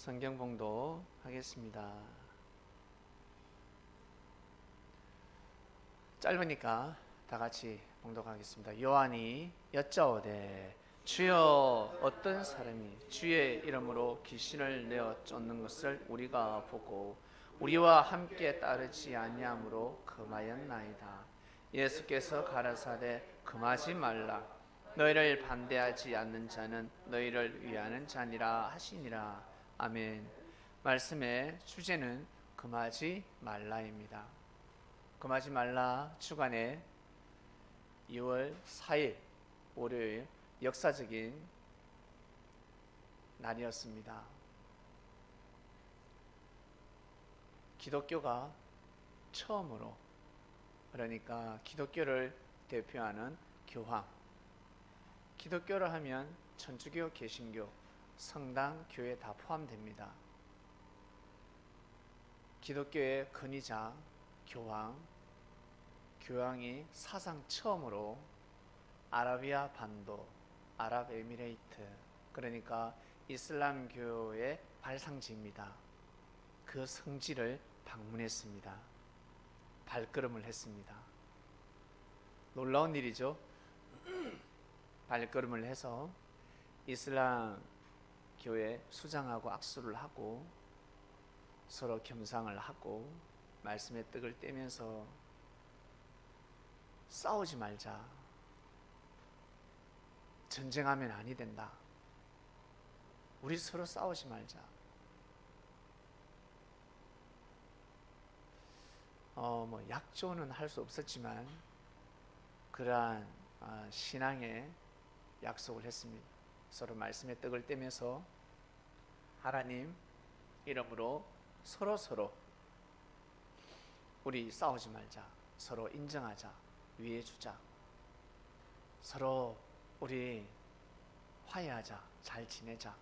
성경 봉독 하겠습니다. 짧으니까 다 같이 봉독하겠습니다. 요한이 여짜오되 주여 어떤 사람이 주의 이름으로 귀신을 내어 쫓는 것을 우리가 보고 우리와 함께 따르지 아니하므로 금하였나이다. 예수께서 가라사대 금하지 말라. 너희를 반대하지 않는 자는 너희를 위하는 자니라 하시니라. 아멘. 말씀의 주제는 금하지 말라입니다. 금하지 말라 주간에 2월 4일 월요일 역사적인 날이었습니다. 기독교가 처음으로, 그러니까 기독교를 대표하는 교황, 기독교를 하면 천주교, 개신교, 성당, 교회 다 포함됩니다. 기독교의 근위자 교황이 사상 처음으로 아라비아 반도, 아랍에미레이트, 그러니까 이슬람교의 발상지입니다. 그 성지를 방문했습니다. 발걸음을 했습니다. 놀라운 일이죠. 발걸음을 해서 이슬람 교회 수장하고 악수를 하고 서로 겸상을 하고 말씀의 떡을 떼면서 싸우지 말자, 전쟁하면 아니 된다, 우리 서로 싸우지 말자. 약조는 할 수 없었지만 그러한 신앙의 약속을 했습니다. 서로 말씀의 떡을 떼면서 하나님 이름으로 서로 우리 싸우지 말자, 서로 인정하자, 위해주자, 서로 우리 화해하자, 잘 지내자,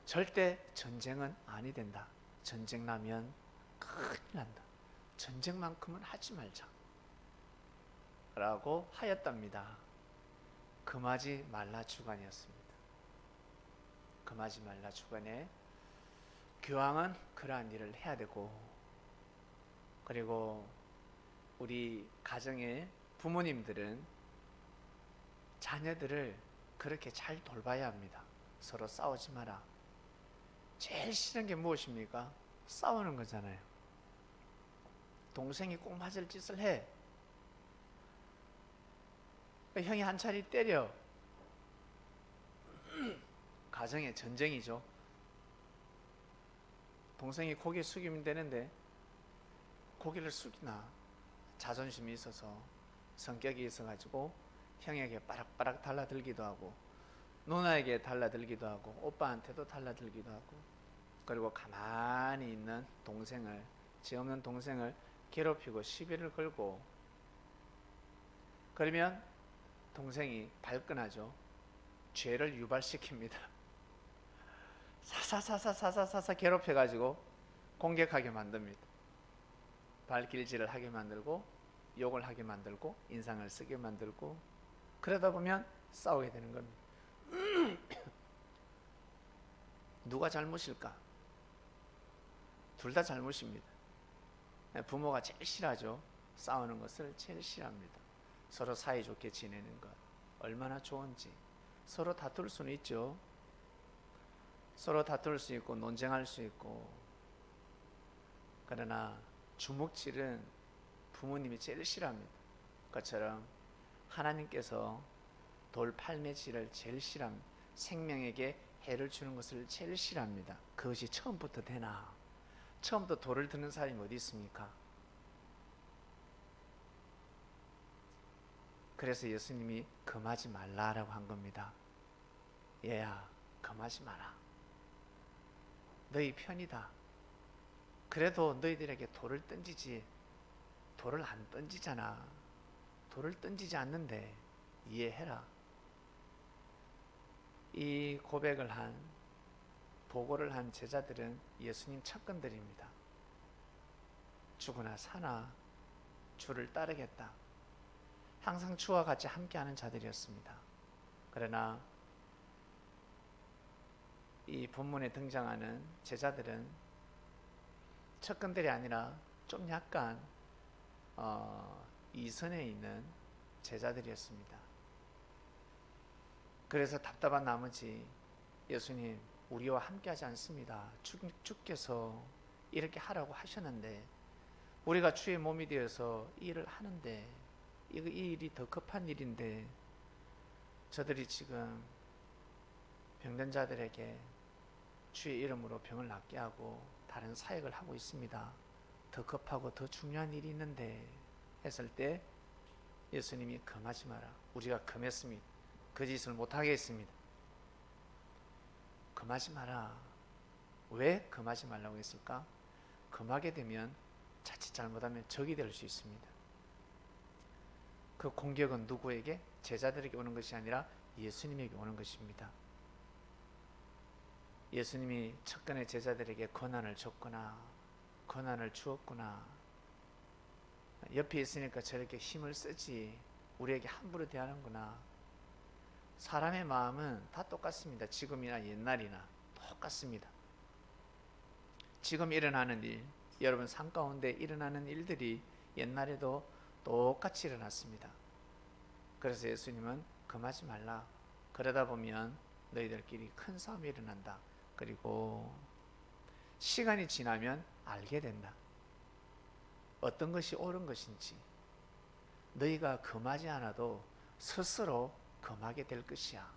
절대 전쟁은 아니 된다, 전쟁 나면 큰일 난다, 전쟁만큼은 하지 말자 라고 하였답니다. 금하지 말라 주간이었습니다. 금하지 말라 주간에 교황은 그러한 일을 해야 되고, 그리고 우리 가정의 부모님들은 자녀들을 그렇게 잘 돌봐야 합니다. 서로 싸우지 마라. 제일 싫은 게 무엇입니까? 싸우는 거잖아요. 동생이 꼭 맞을 짓을 해. 형이 한 차례 때려. 가정의 전쟁이죠. 동생이 고개 숙이면 되는데 고개를 숙이나, 자존심이 있어서, 성격이 있어가지고 형에게 빠락빠락 달라들기도 하고, 누나에게 달라들기도 하고, 오빠한테도 달라들기도 하고, 그리고 가만히 있는 동생을, 죄 없는 동생을 괴롭히고 시비를 걸고, 그러면 동생이 발끈하죠. 죄를 유발시킵니다. 사사사사 괴롭혀가지고 공격하게 만듭니다. 발길질을 하게 만들고, 욕을 하게 만들고, 인상을 쓰게 만들고, 그러다 보면 싸우게 되는 겁니다. 누가 잘못일까? 둘 다 잘못입니다. 부모가 제일 싫어하죠. 싸우는 것을 제일 싫어합니다. 서로 사이좋게 지내는 것 얼마나 좋은지. 서로 다툴 수는 있죠. 서로 다툴 수 있고 논쟁할 수 있고, 그러나 주먹질은 부모님이 제일 싫어합니다. 그것처럼 하나님께서 돌팔매질을 제일 싫어합니다. 생명에게 해를 주는 것을 제일 싫어합니다. 그것이 처음부터 되나? 처음부터 돌을 드는 사람이 어디 있습니까? 그래서 예수님이 금하지 말라라고 한 겁니다. 얘야, 금하지 마라. 너희 편이다. 그래도 너희들에게 돌을 던지지, 돌을 안 던지잖아. 돌을 던지지 않는데 이해해라. 이 고백을 한, 보고를 한 제자들은 예수님 측근들입니다. 죽으나 사나 주를 따르겠다. 항상 주와 같이 함께하는 자들이었습니다. 그러나 이 본문에 등장하는 제자들은 척근들이 아니라 좀 약간 이선에 있는 제자들이었습니다. 그래서 답답한 나머지 예수님, 우리와 함께하지 않습니다. 주께서 이렇게 하라고 하셨는데 우리가 주의 몸이 되어서 이 일을 하는데 이 일이 더 급한 일인데 저들이 지금 병든 자들에게 주의 이름으로 병을 낫게 하고 다른 사역을 하고 있습니다. 더 급하고 더 중요한 일이 있는데 했을 때 예수님이 금하지 마라. 우리가 금했습니다. 그 짓을 못하게 했습니다. 금하지 마라. 왜 금하지 말라고 했을까? 금하게 되면 자칫 잘못하면 적이 될 수 있습니다. 그 공격은 누구에게? 제자들에게 오는 것이 아니라 예수님에게 오는 것입니다. 예수님이 척근의 제자들에게 권한을 줬구나, 권한을 주었구나, 옆에 있으니까 저렇게 힘을 쓰지 우리에게 함부로 대하는구나. 사람의 마음은 다 똑같습니다. 지금이나 옛날이나 똑같습니다. 지금 일어나는 일, 여러분 삶 가운데 일어나는 일들이 옛날에도 똑같이 일어났습니다. 그래서 예수님은 금하지 말라. 그러다 보면 너희들끼리 큰 싸움이 일어난다. 그리고 시간이 지나면 알게 된다. 어떤 것이 옳은 것인지. 너희가 금하지 않아도 스스로 금하게 될 것이야.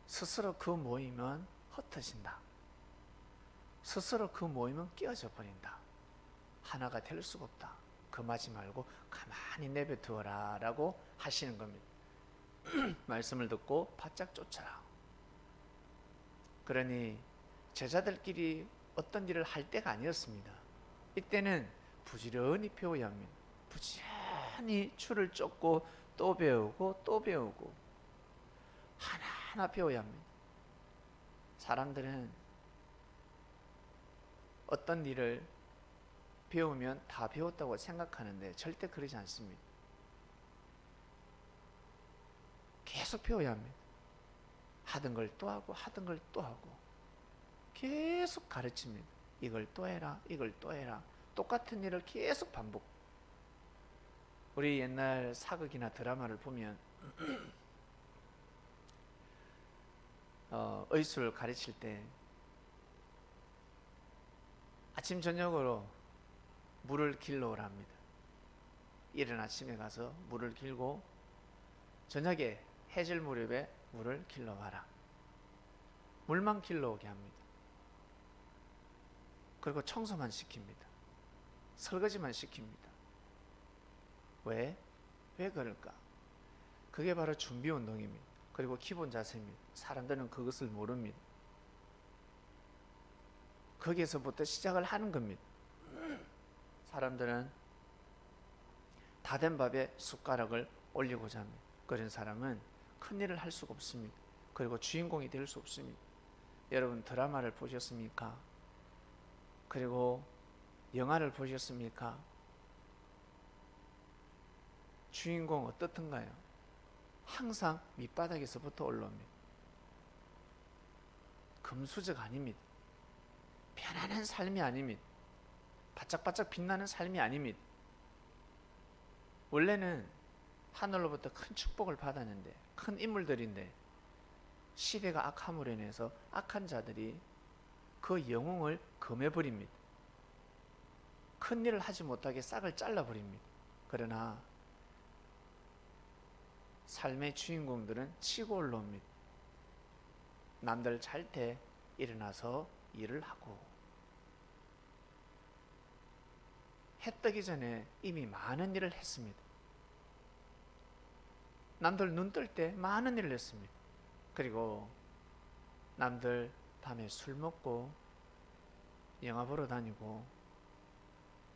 스스로 그 모임은 흩어진다. 스스로 그 모임은 깨어져 버린다. 하나가 될 수가 없다. 금하지 말고 가만히 내버려두어라 라고 하시는 겁니다. 말씀을 듣고 바짝 쫓아라. 그러니 제자들끼리 어떤 일을 할 때가 아니었습니다. 이때는 부지런히 배워야 합니다. 부지런히 줄을 쫓고 또 배우고 또 배우고 하나하나 배워야 합니다. 사람들은 어떤 일을 배우면 다 배웠다고 생각하는데 절대 그러지 않습니다. 계속 배워야 합니다. 하던 걸 또 하고 하던 걸 또 하고 계속 가르칩니다. 이걸 또 해라, 이걸 또 해라. 똑같은 일을 계속 반복. 우리 옛날 사극이나 드라마를 보면 의술을 가르칠 때 아침 저녁으로 물을 길러 오라 합니다. 이른 아침에 가서 물을 길고 저녁에 해질 무렵에 물을 길러 와라. 물만 길러 오게 합니다. 그리고 청소만 시킵니다. 설거지만 시킵니다. 왜? 왜 그럴까? 그게 바로 준비 운동입니다. 그리고 기본 자세입니다. 사람들은 그것을 모릅니다. 거기에서부터 시작을 하는 겁니다. 사람들은 다 된 밥에 숟가락을 올리고자 합니다. 그런 사람은 큰 일을 할 수가 없습니다. 그리고 주인공이 될 수 없습니다. 여러분 드라마를 보셨습니까? 그리고 영화를 보셨습니까? 주인공 어떻던가요? 항상 밑바닥에서부터 올라옵니다. 금수저가 아닙니다. 편안한 삶이 아닙니다. 바짝바짝 빛나는 삶이 아닙니다. 원래는 하늘로부터 큰 축복을 받았는데 큰 인물들인데 시대가 악함으로 인해서 악한 자들이 그 영웅을 금해버립니다. 큰 일을 하지 못하게 싹을 잘라버립니다. 그러나 삶의 주인공들은 치고 올라옵니다. 남들 잘 때 일어나서 일을 하고 해 뜨기 전에 이미 많은 일을 했습니다. 남들 눈 뜰 때 많은 일을 했습니다. 그리고 남들 밤에 술 먹고 영화 보러 다니고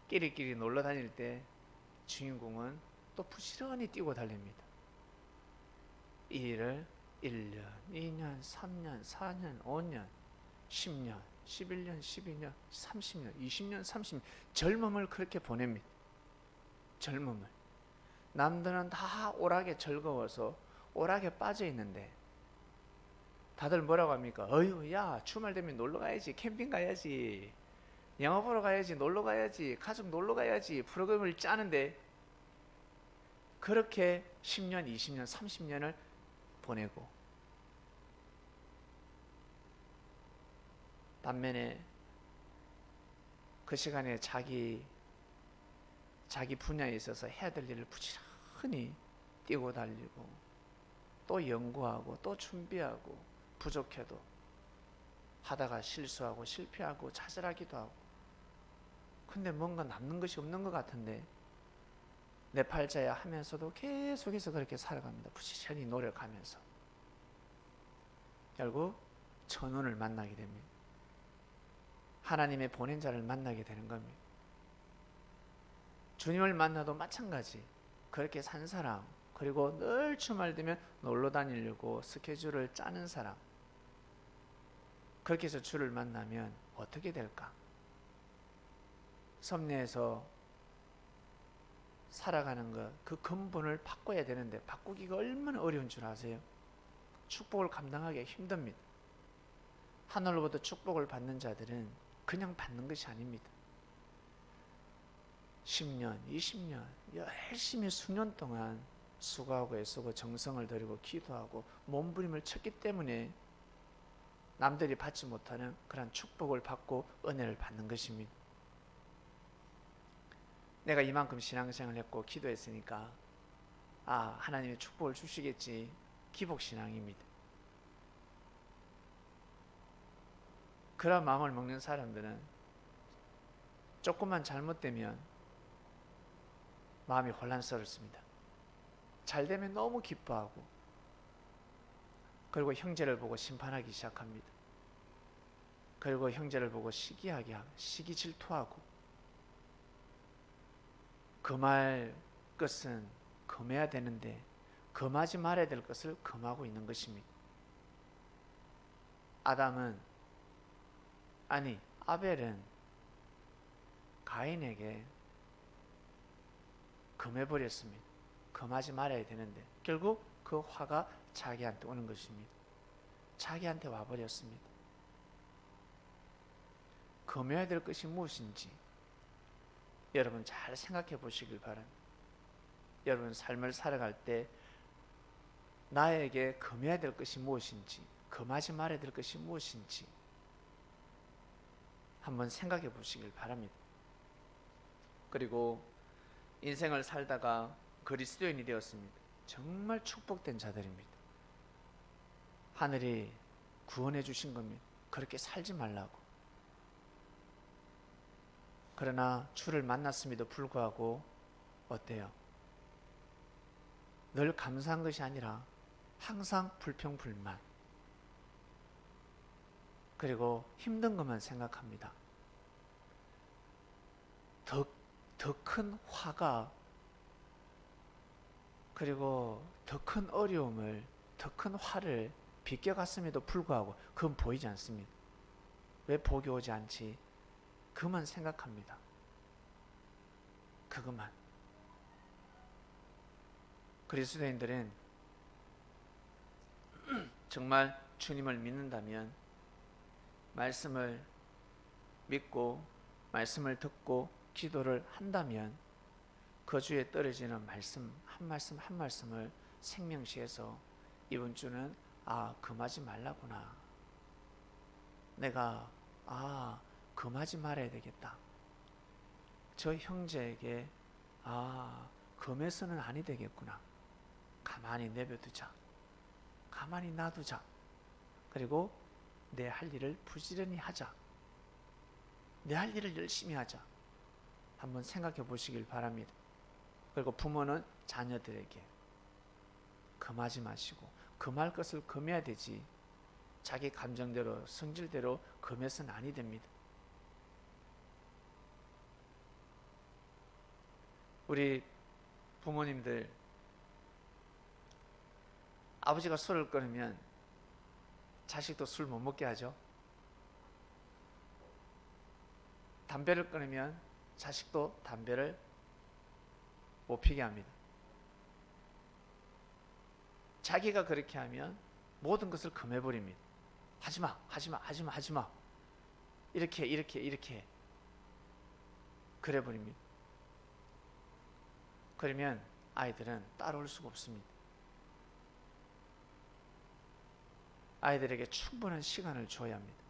끼리끼리 놀러 다닐 때 주인공은 또 부지런히 뛰고 달립니다. 이 일을 1년, 2년, 3년, 4년, 5년, 10년, 11년, 12년, 30년, 20년, 30년 젊음을 그렇게 보냅니다. 젊음을. 남들은 다 오락에 즐거워서 오락에 빠져 있는데 다들 뭐라고 합니까? 어휴, 야, 주말 되면 놀러 가야지, 캠핑 가야지, 영화 보러 가야지, 놀러 가야지, 가족 놀러 가야지 프로그램을 짜는데 그렇게 10년, 20년, 30년을 보내고, 반면에 그 시간에 자기 분야에 있어서 해야 될 일을 부지런히 뛰고 달리고 또 연구하고 또 준비하고, 부족해도 하다가 실수하고 실패하고 좌절하기도 하고, 근데 뭔가 남는 것이 없는 것 같은데 내 팔자야 하면서도 계속해서 그렇게 살아갑니다. 부지런히 노력하면서 결국 천운을 만나게 됩니다. 하나님의 보낸 자를 만나게 되는 겁니다. 주님을 만나도 마찬가지. 그렇게 산 사람, 그리고 늘 주말 되면 놀러 다니려고 스케줄을 짜는 사람, 그렇게 해서 주를 만나면 어떻게 될까? 섭리에서 살아가는 것, 그 근본을 바꿔야 되는데 바꾸기가 얼마나 어려운 줄 아세요? 축복을 감당하기가 힘듭니다. 하늘로부터 축복을 받는 자들은 그냥 받는 것이 아닙니다. 10년, 20년 열심히 수년 동안 수고하고 애쓰고 정성을 들이고 기도하고 몸부림을 쳤기 때문에 남들이 받지 못하는 그런 축복을 받고 은혜를 받는 것입니다. 내가 이만큼 신앙생활을 했고 기도했으니까 하나님이 축복을 주시겠지, 기복신앙입니다. 그런 마음을 먹는 사람들은 조금만 잘못되면 마음이 혼란스럽습니다. 잘 되면 너무 기뻐하고, 그리고 형제를 보고 심판하기 시작합니다. 그리고 형제를 보고 시기하게 하고 시기 질투하고, 금할 것은 금해야 되는데 금하지 말아야 될 것을 금하고 있는 것입니다. 아벨은 가인에게 금해버렸습니다. 금하지 말아야 되는데 결국 그 화가 자기한테 오는 것입니다. 자기한테 와버렸습니다. 금해야 될 것이 무엇인지 여러분 잘 생각해 보시길 바랍니다. 여러분 삶을 살아갈 때 나에게 금해야 될 것이 무엇인지, 금하지 말아야 될 것이 무엇인지 한번 생각해 보시길 바랍니다. 그리고 인생을 살다가 그리스도인이 되었습니다. 정말 축복된 자들입니다. 하늘이 구원해 주신 겁니다. 그렇게 살지 말라고. 그러나 주를 만났음에도 불구하고 어때요? 늘 감사한 것이 아니라 항상 불평불만, 그리고 힘든 것만 생각합니다. 더 큰 화가, 그리고 더 큰 어려움을, 더 큰 화를 비껴갔음에도 불구하고 그건 보이지 않습니다. 왜 복이 오지 않지? 그만 생각합니다. 그것만. 그리스도인들은 정말 주님을 믿는다면 말씀을 믿고 말씀을 듣고 기도를 한다면 그 주에 떨어지는 말씀 한 말씀을 생명시해서 이번 주는 금하지 말라구나. 내가 금하지 말아야 되겠다. 저 형제에게 금해서는 아니 되겠구나. 가만히 내버려두자. 가만히 놔두자. 그리고 내 할 일을 부지런히 하자. 내 할 일을 열심히 하자. 한번 생각해 보시길 바랍니다. 그리고 부모는 자녀들에게 금하지 마시고, 금할 것을 금해야 되지 자기 감정대로 성질대로 금해서는 아니 됩니다. 우리 부모님들, 아버지가 술을 끊으면 자식도 술 못 먹게 하죠. 담배를 끊으면 자식도 담배를 못 피게 합니다. 자기가 그렇게 하면 모든 것을 금해버립니다. 하지마, 하지마, 하지마, 하지마. 이렇게 그래 버립니다. 그러면 아이들은 따라올 수가 없습니다. 아이들에게 충분한 시간을 줘야 합니다.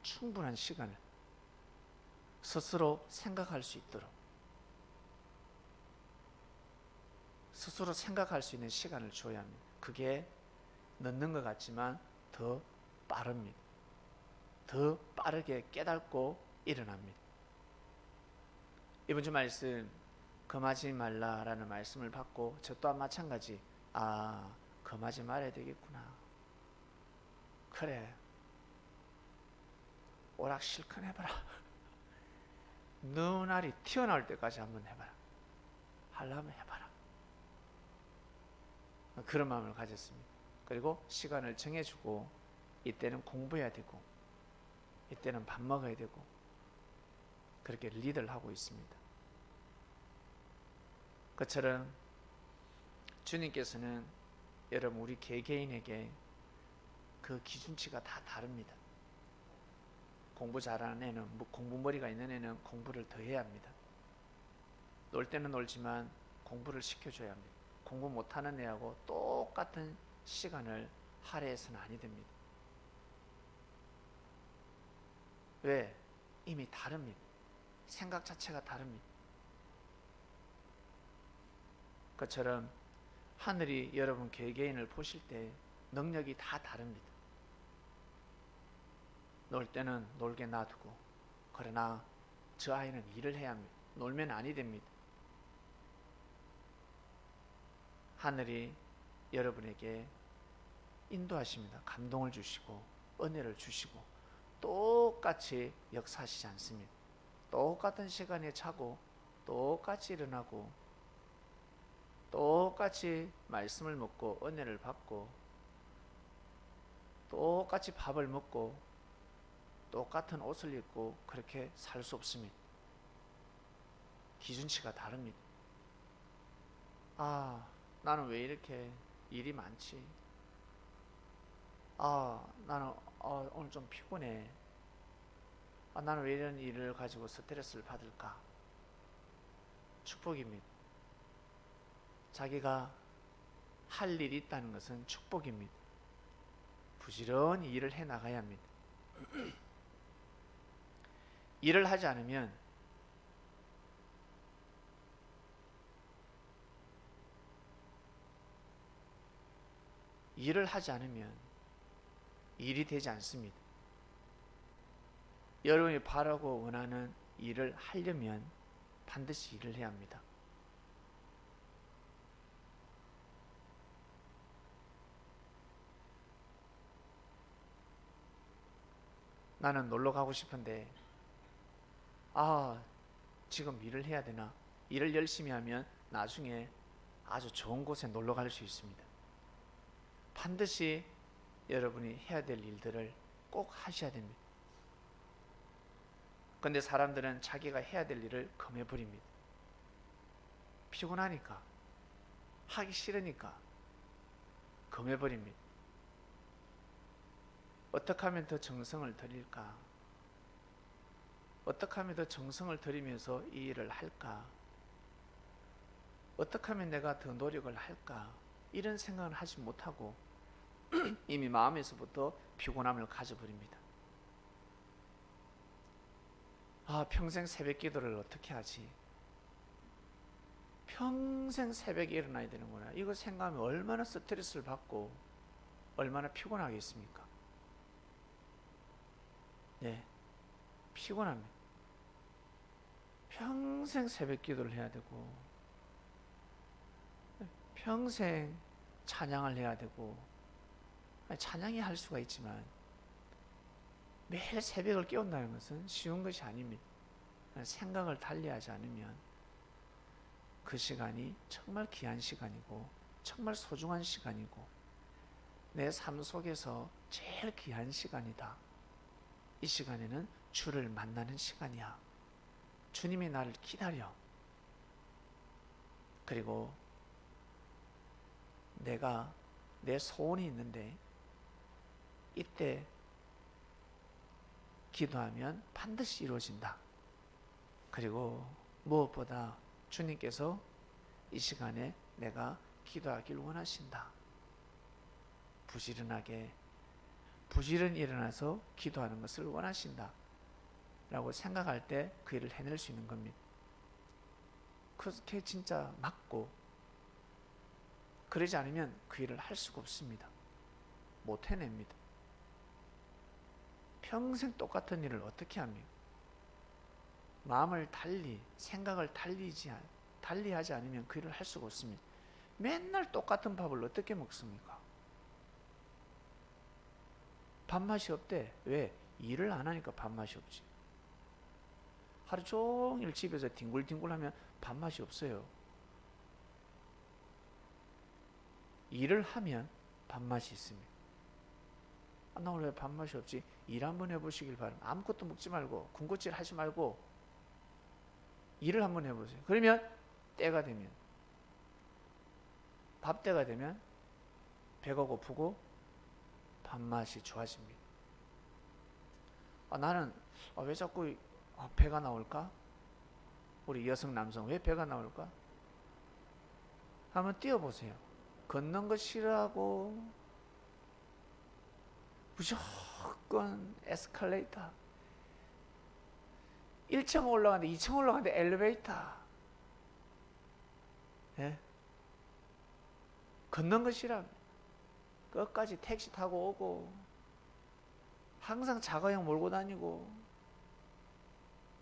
충분한 시간을 스스로 생각할 수 있도록, 스스로 생각할 수 있는 시간을 줘야 합니다. 그게 늦는 것 같지만 더 빠릅니다. 더 빠르게 깨닫고 일어납니다. 이번 주 말씀 금하지 말라라는 말씀을 받고 저 또한 마찬가지, 금하지 말아야 되겠구나. 그래, 오락실컷 해봐라. 눈알이 튀어나올 때까지 한번 해봐라. 하려면 해봐라. 그런 마음을 가졌습니다. 그리고 시간을 정해주고, 이때는 공부해야 되고, 이때는 밥 먹어야 되고, 그렇게 리드를 하고 있습니다. 그처럼 주님께서는 여러분 우리 개개인에게 그 기준치가 다 다릅니다. 공부 잘하는 애는, 공부머리가 있는 애는 공부를 더 해야 합니다. 놀 때는 놀지만 공부를 시켜줘야 합니다. 공부 못하는 애하고 똑같은 시간을 할애해서는 아니 됩니다. 왜? 이미 다릅니다. 생각 자체가 다릅니다. 그처럼 하늘이 여러분 개개인을 보실 때 능력이 다 다릅니다. 놀 때는 놀게 놔두고, 그러나 저 아이는 일을 해야 합니다. 놀면 아니 됩니다. 하늘이 여러분에게 인도하십니다. 감동을 주시고 은혜를 주시고 똑같이 역사하시지 않습니다. 똑같은 시간에 자고 똑같이 일어나고 똑같이 말씀을 먹고 은혜를 받고 똑같이 밥을 먹고 똑같은 옷을 입고 그렇게 살 수 없습니다. 기준치가 다릅니다. 나는 왜 이렇게 일이 많지? 나는 오늘 좀 피곤해. 나는 왜 이런 일을 가지고 스트레스를 받을까? 축복입니다. 자기가 할 일이 있다는 것은 축복입니다. 부지런히 일을 해 나가야 합니다. 일을 하지 않으면 일이 되지 않습니다. 여러분이 바라고 원하는 일을 하려면 반드시 일을 해야 합니다. 나는 놀러 가고 싶은데 지금 일을 해야 되나? 일을 열심히 하면 나중에 아주 좋은 곳에 놀러 갈 수 있습니다. 반드시 여러분이 해야 될 일들을 꼭 하셔야 됩니다. 그런데 사람들은 자기가 해야 될 일을 금해버립니다. 피곤하니까, 하기 싫으니까 금해버립니다. 어떻게 하면 더 정성을 들일까? 어떻게 하면 더 정성을 들이면서 이 일을 할까? 어떻게 하면 내가 더 노력을 할까? 이런 생각을 하지 못하고 이미 마음에서부터 피곤함을 가져버립니다. 평생 새벽 기도를 어떻게 하지? 평생 새벽에 일어나야 되는구나. 이거 생각하면 얼마나 스트레스를 받고 얼마나 피곤하겠습니까? 네, 피곤합니다. 평생 새벽 기도를 해야 되고 평생 찬양을 해야 되고, 찬양이 할 수가 있지만 매일 새벽을 깨운다는 것은 쉬운 것이 아닙니다. 생각을 달리하지 않으면 그 시간이 정말 귀한 시간이고 정말 소중한 시간이고 내 삶 속에서 제일 귀한 시간이다. 이 시간에는 주를 만나는 시간이야. 주님이 나를 기다려. 그리고 내가 내 소원이 있는데 이때 기도하면 반드시 이루어진다. 그리고 무엇보다 주님께서 이 시간에 내가 기도하길 원하신다. 부지런히 일어나서 기도하는 것을 원하신다 라고 생각할 때 그 일을 해낼 수 있는 겁니다. 그게 진짜 맞고, 그러지 않으면 그 일을 할 수가 없습니다. 못 해냅니다. 평생 똑같은 일을 어떻게 합니까? 마음을 생각을 달리하지 않으면 그 일을 할 수가 없습니다. 맨날 똑같은 밥을 어떻게 먹습니까? 밥맛이 없대. 왜? 일을 안 하니까 밥맛이 없지. 하루 종일 집에서 뒹굴뒹굴하면 밥맛이 없어요. 일을 하면 밥맛이 있습니다. 나 오늘 왜 밥맛이 없지? 일 한번 해보시길 바랍니다. 아무것도 먹지 말고 군것질 하지 말고 일을 한번 해보세요. 그러면 때가 되면, 밥때가 되면 배가 고프고 밥맛이 좋아집니다. 나는 왜 자꾸 배가 나올까? 우리 여성 남성 왜 배가 나올까? 한번 뛰어보세요. 걷는 거 싫어하고 무조건 에스컬레이터, 1층 올라가는데 2층 올라가는데 엘리베이터. 예? 걷는 거 싫어합니다. 끝까지 택시 타고 오고 항상 자가용 몰고 다니고,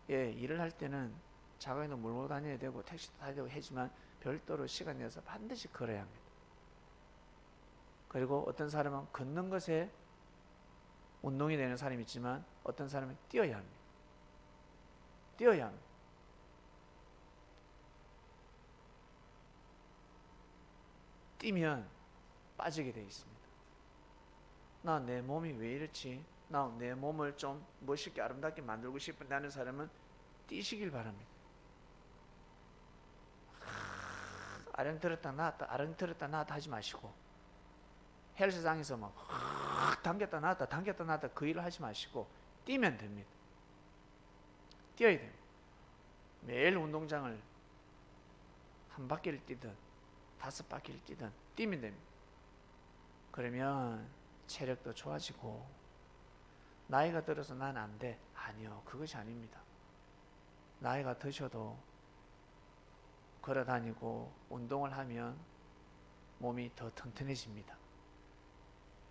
일을 할 때는 자가용도 몰고 다녀야 되고 택시도 타야 되고 하지만 별도로 시간 내서 반드시 걸어야 합니다. 그리고 어떤 사람은 걷는 것에 운동이 되는 사람이 있지만 어떤 사람은 뛰어야 합니다. 뛰어야 합니다. 뛰면 빠지게 되어 있습니다. 나 내 몸이 왜 이렇지? 나 내 몸을 좀 멋있게 아름답게 만들고 싶다는 사람은 뛰시길 바랍니다. 아령 들었다 나왔다 하지 마시고, 헬스장에서 막 당겼다 나왔다 그 일을 하지 마시고 뛰면 됩니다. 뛰어야 됩니다. 매일 운동장을 한 바퀴를 뛰든 5바퀴를 뛰든 뛰면 됩니다. 그러면 체력도 좋아지고, 나이가 들어서 난 안 돼. 아니요, 그것이 아닙니다. 나이가 드셔도 걸어다니고 운동을 하면 몸이 더 튼튼해집니다.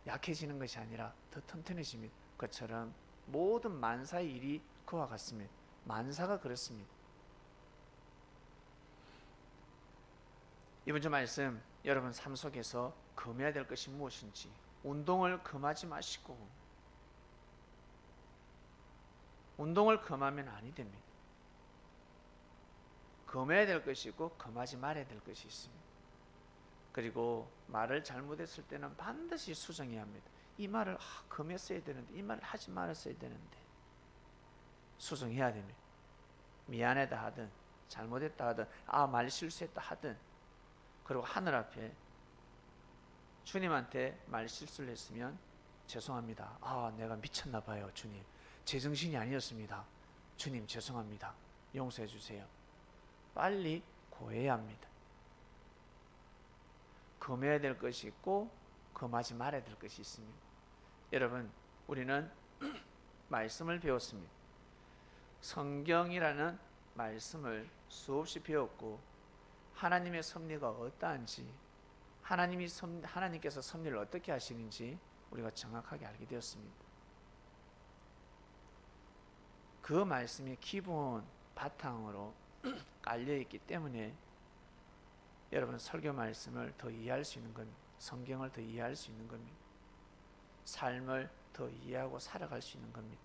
약해지는 것이 아니라 더 튼튼해집니다. 그처럼 모든 만사의 일이 그와 같습니다. 만사가 그렇습니다. 이번 주 말씀, 여러분 삶 속에서 금해야 될 것이 무엇인지, 운동을 금하지 마시고, 운동을 금하면 아니 됩니다. 금해야 될 것이 있고 금하지 말아야 될 것이 있습니다. 그리고 말을 잘못했을 때는 반드시 수정해야 합니다. 이 말을 금했어야 되는데, 이 말을 하지 말았어야 되는데, 수정해야 됩니다. 미안하다 하든 잘못했다 하든 말 실수했다 하든, 그리고 하늘 앞에 주님한테 말 실수를 했으면 죄송합니다. 내가 미쳤나 봐요. 주님, 제정신이 아니었습니다. 주님 죄송합니다. 용서해 주세요. 빨리 고해야 합니다. 금해야 될 것이 있고 금하지 말아야 될 것이 있습니다. 여러분, 우리는 말씀을 배웠습니다. 성경이라는 말씀을 수없이 배웠고, 하나님의 섭리가 어떠한지, 하나님께서 섭리를 어떻게 하시는지 우리가 정확하게 알게 되었습니다. 그 말씀이 기본 바탕으로 깔려있기 때문에 여러분, 설교 말씀을 더 이해할 수 있는 겁니다. 성경을 더 이해할 수 있는 겁니다. 삶을 더 이해하고 살아갈 수 있는 겁니다.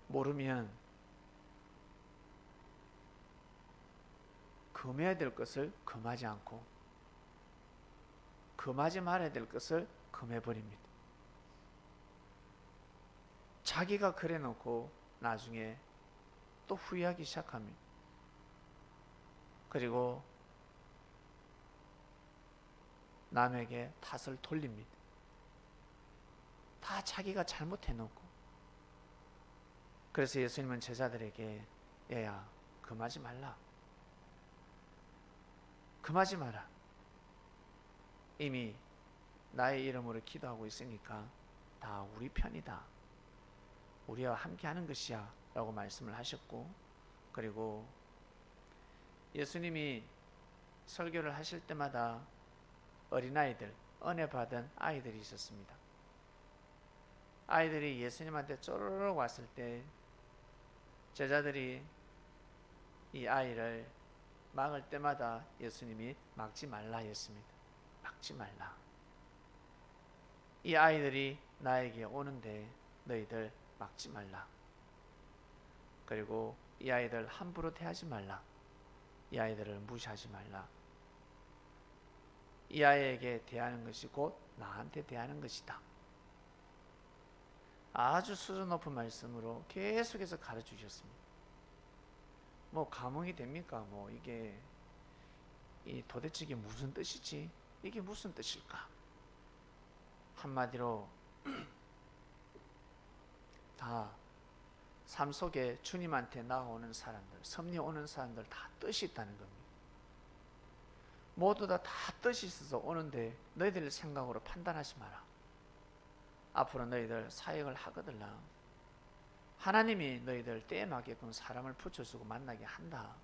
모르면 금해야 될 것을 금하지 않고 금하지 말아야 될 것을 금해버립니다. 자기가 그래 놓고 나중에 또 후회하기 시작합니다. 그리고 남에게 탓을 돌립니다. 다 자기가 잘못해놓고. 그래서 예수님은 제자들에게 얘야 금하지 말라. 금하지 마라. 이미 나의 이름으로 기도하고 있으니까 다 우리 편이다. 우리와 함께 하는 것이야 라고 말씀을 하셨고, 그리고 예수님이 설교를 하실 때마다 어린아이들, 은혜 받은 아이들이 있었습니다. 아이들이 예수님한테 쪼르륵 왔을 때 제자들이 이 아이를 막을 때마다 예수님이 막지 말라 했습니다. 막지 말라. 이 아이들이 나에게 오는데 너희들 막지 말라. 그리고 이 아이들 함부로 대하지 말라. 이 아이들을 무시하지 말라. 이 아이에게 대하는 것이 곧 나한테 대하는 것이다. 아주 수준 높은 말씀으로 계속해서 가르쳐 주셨습니다. 뭐 감흥이 됩니까? 뭐 이게 도대체 이게 무슨 뜻이지? 이게 무슨 뜻일까? 한마디로 다 삶 속에 주님한테 나아오는 사람들, 섭리에 오는 사람들 다 뜻이 있다는 겁니다. 모두 다 뜻이 있어서 오는데 너희들 생각으로 판단하지 마라. 앞으로 너희들 사역을 하거들라. 하나님이 너희들 때에 맞게끔 사람을 붙여주고 만나게 한다.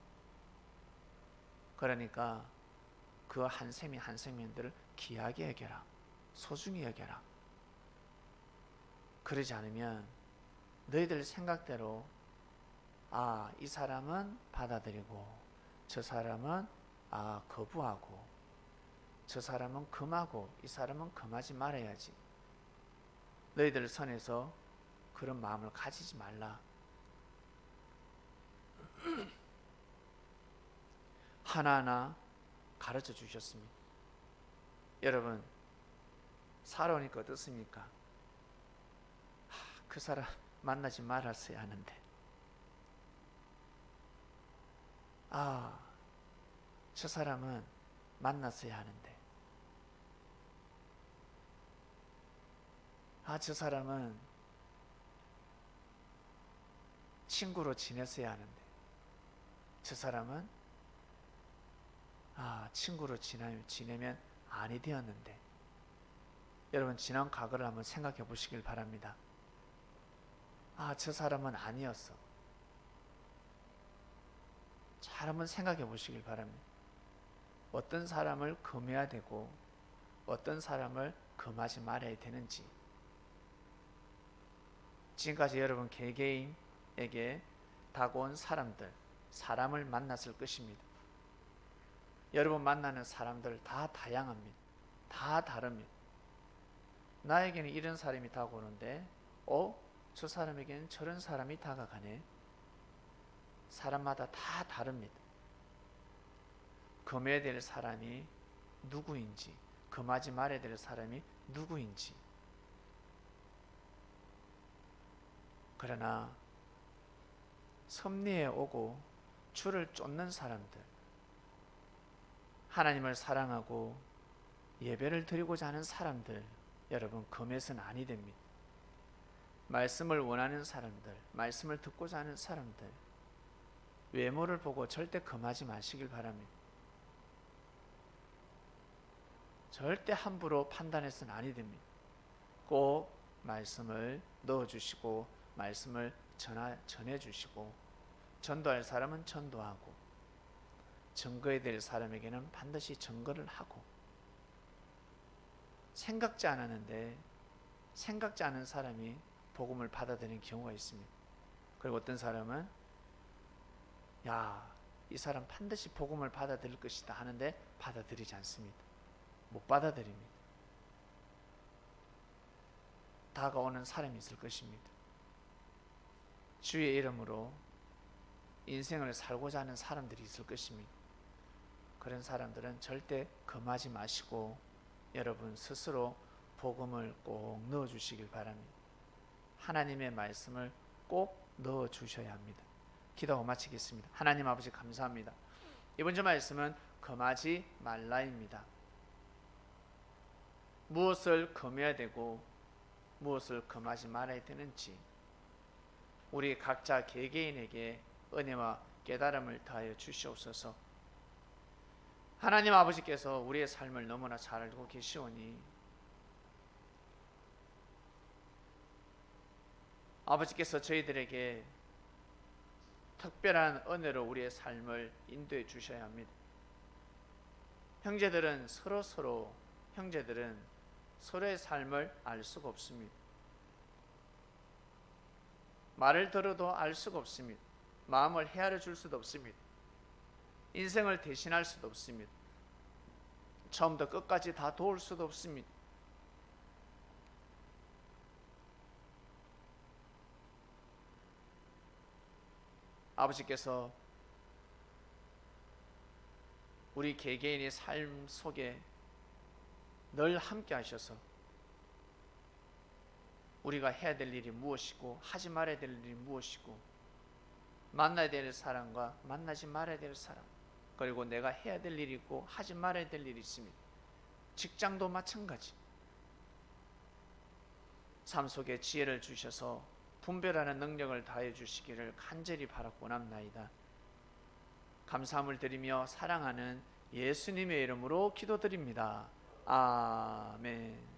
그러니까 그 한 생명 한 생명들을 귀하게 여겨라. 소중히 여겨라. 그러지 않으면 너희들 생각대로 이 사람은 받아들이고 저 사람은 거부하고 저 사람은 금하고 이 사람은 금하지 말아야지. 너희들 선에서 그런 마음을 가지지 말라. 하나하나 가르쳐 주셨습니다. 여러분 살아오니까 어떻습니까? 그 사람 만나지 말았어야 하는데, 저 사람은 만났어야 하는데, 저 사람은 친구로 지냈어야 하는데, 저 사람은 친구로 지내면 아니 되었는데. 여러분 지난 과거를 한번 생각해 보시길 바랍니다. 저 사람은 아니었어. 잘 한번 생각해 보시길 바랍니다. 어떤 사람을 금해야 되고 어떤 사람을 금하지 말아야 되는지. 지금까지 여러분 개개인에게 다가온 사람을 만났을 것입니다. 여러분 만나는 사람들 다 다양합니다. 다 다릅니다. 나에게는 이런 사람이 다가오는데 저 사람에게는 저런 사람이 다가가네. 사람마다 다 다릅니다. 금해야 될 사람이 누구인지, 금하지 말아야 될 사람이 누구인지. 그러나 섭리에 오고 주를 쫓는 사람들, 하나님을 사랑하고 예배를 드리고자 하는 사람들, 여러분 금해서는 아니 됩니다. 말씀을 원하는 사람들, 말씀을 듣고자 하는 사람들, 외모를 보고 절대 금하지 마시길 바랍니다. 절대 함부로 판단해서는 아니 됩니다. 꼭 말씀을 넣어주시고 말씀을 전해주시고, 전도할 사람은 전도하고 증거해야 될 사람에게는 반드시 증거를 하고. 생각지 않았는데 생각지 않은 사람이 복음을 받아들이는 경우가 있습니다. 그리고 어떤 사람은 이 사람 반드시 복음을 받아들일 것이다 하는데 받아들이지 않습니다. 못 받아들입니다. 다가오는 사람이 있을 것입니다. 주의 이름으로 인생을 살고자 하는 사람들이 있을 것입니다. 그런 사람들은 절대 금하지 마시고 여러분 스스로 복음을 꼭 넣어주시길 바랍니다. 하나님의 말씀을 꼭 넣어주셔야 합니다. 기도하고 마치겠습니다. 하나님 아버지 감사합니다. 이번 주 말씀은 금하지 말라입니다. 무엇을 금해야 되고 무엇을 금하지 말아야 되는지 우리 각자 개개인에게 은혜와 깨달음을 더하여 주시옵소서. 하나님 아버지께서 우리의 삶을 너무나 잘 알고 계시오니 아버지께서 저희들에게 특별한 은혜로 우리의 삶을 인도해 주셔야 합니다. 형제들은 형제들은 서로의 삶을 알 수가 없습니다. 말을 들어도 알 수가 없습니다. 마음을 헤아려 줄 수도 없습니다. 인생을 대신할 수도 없습니다. 처음부터 끝까지 다 도울 수도 없습니다. 아버지께서 우리 개개인의 삶 속에 늘 함께 하셔서 우리가 해야 될 일이 무엇이고 하지 말아야 될 일이 무엇이고 만나야 될 사람과 만나지 말아야 될 사람, 그리고 내가 해야 될 일이 있고 하지 말아야 될 일이 있습니다. 직장도 마찬가지. 삶 속에 지혜를 주셔서 분별하는 능력을 다해 주시기를 간절히 바라고 원합나이다. 감사함을 드리며 사랑하는 예수님의 이름으로 기도드립니다. 아멘.